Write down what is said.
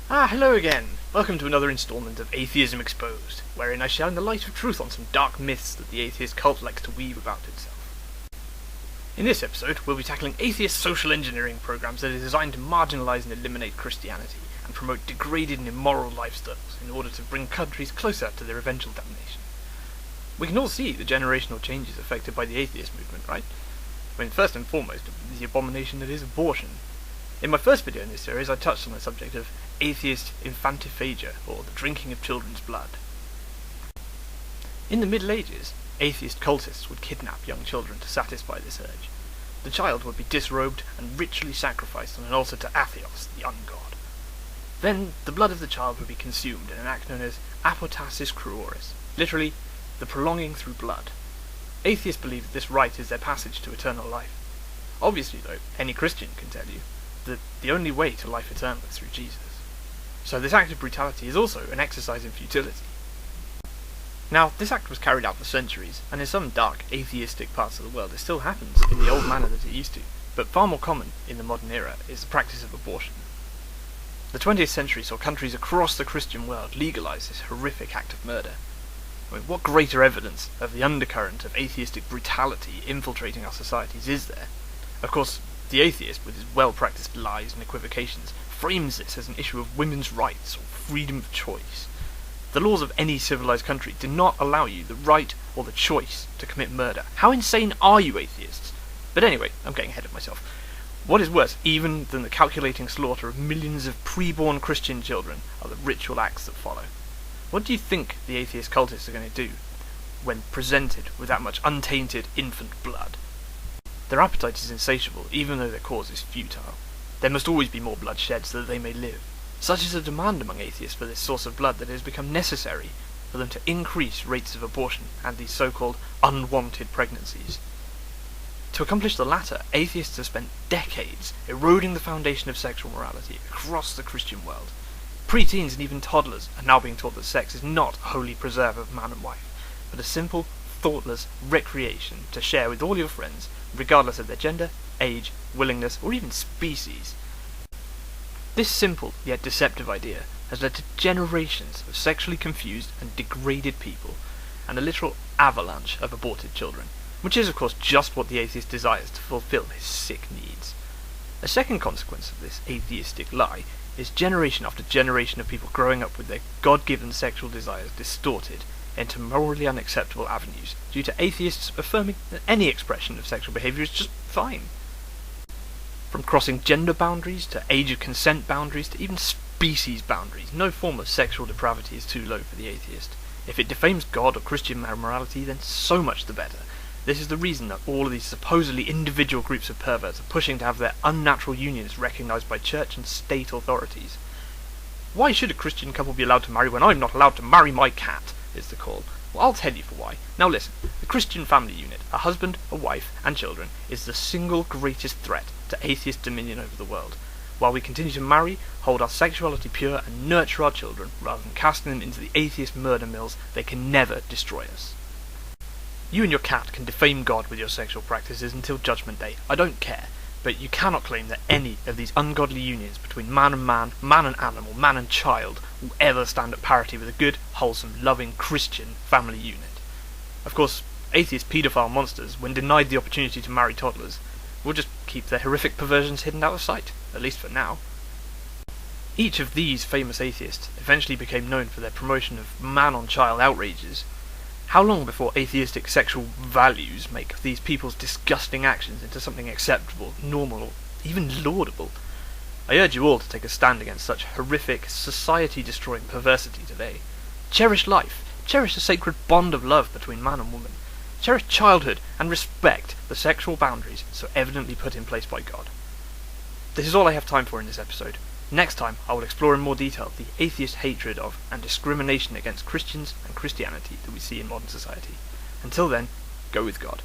Hello again! Welcome to another instalment of Atheism Exposed, wherein I shine the light of truth on some dark myths that the atheist cult likes to weave about itself. In this episode, we'll be tackling atheist social engineering programs that are designed to marginalize and eliminate Christianity, and promote degraded and immoral lifestyles in order to bring countries closer to their eventual damnation. We can all see the generational changes affected by the atheist movement, right? I mean, first and foremost, the abomination that is abortion. In my first video in this series, I touched on the subject of atheist infantiphagia, or the drinking of children's blood. In the Middle Ages, atheist cultists would kidnap young children to satisfy this urge. The child would be disrobed and ritually sacrificed on an altar to Atheist, the ungod. Then, the blood of the child would be consumed in an act known as apostasis cruoris, literally, the prolonging through blood. Atheists believe that this rite is their passage to eternal life. Obviously, though, any Christian can tell you that the only way to life eternal is through Jesus. So this act of brutality is also an exercise in futility. Now, this act was carried out for centuries, and in some dark, atheistic parts of the world it still happens in the old manner that it used to, but far more common in the modern era is the practice of abortion. The 20th century saw countries across the Christian world legalize this horrific act of murder. I mean, what greater evidence of the undercurrent of atheistic brutality infiltrating our societies is there? Of course, the atheist, with his well-practiced lies and equivocations, frames this as an issue of women's rights or freedom of choice. The laws of any civilized country do not allow you the right or the choice to commit murder. How insane are you, atheists? But anyway, I'm getting ahead of myself. What is worse even than the calculating slaughter of millions of pre-born Christian children are the ritual acts that follow. What do you think the atheist cultists are going to do when presented with that much untainted infant blood? Their appetite is insatiable, even though their cause is futile. There must always be more blood shed so that they may live. Such is a demand among atheists for this source of blood that it has become necessary for them to increase rates of abortion and these so-called unwanted pregnancies. To accomplish the latter, atheists have spent decades eroding the foundation of sexual morality across the Christian world. Pre-teens and even toddlers are now being taught that sex is not a holy preserve of man and wife, but a simple, thoughtless recreation to share with all your friends, regardless of their gender, age, willingness, or even species. This simple yet deceptive idea has led to generations of sexually confused and degraded people, and a literal avalanche of aborted children, which is of course just what the atheist desires to fulfill his sick needs. A second consequence of this atheistic lie is generation after generation of people growing up with their God-given sexual desires distorted into morally unacceptable avenues due to atheists affirming that any expression of sexual behaviour is just fine. From crossing gender boundaries to age of consent boundaries to even species boundaries, no form of sexual depravity is too low for the atheist. If it defames God or Christian morality, then so much the better. This is the reason that all of these supposedly individual groups of perverts are pushing to have their unnatural unions recognised by church and state authorities. Why should a Christian couple be allowed to marry when I'm not allowed to marry my cat? Is the call. Well, I'll tell you for why. Now listen, the Christian family unit, a husband, a wife, and children, is the single greatest threat to atheist dominion over the world. While we continue to marry, hold our sexuality pure, and nurture our children, rather than casting them into the atheist murder mills, they can never destroy us. You and your cat can defame God with your sexual practices until Judgment Day. I don't care. But you cannot claim that any of these ungodly unions between man and man, man and animal, man and child, will ever stand at parity with a good, wholesome, loving, Christian family unit. Of course, atheist paedophile monsters, when denied the opportunity to marry toddlers, will just keep their horrific perversions hidden out of sight, at least for now. Each of these famous atheists eventually became known for their promotion of man-on-child outrages. How long before atheistic sexual values make these people's disgusting actions into something acceptable, normal, or even laudable? I urge you all to take a stand against such horrific, society-destroying perversity today. Cherish life. Cherish the sacred bond of love between man and woman. Cherish childhood and respect the sexual boundaries so evidently put in place by God. This is all I have time for in this episode. Next time, I will explore in more detail the atheist hatred of and discrimination against Christians and Christianity that we see in modern society. Until then, go with God.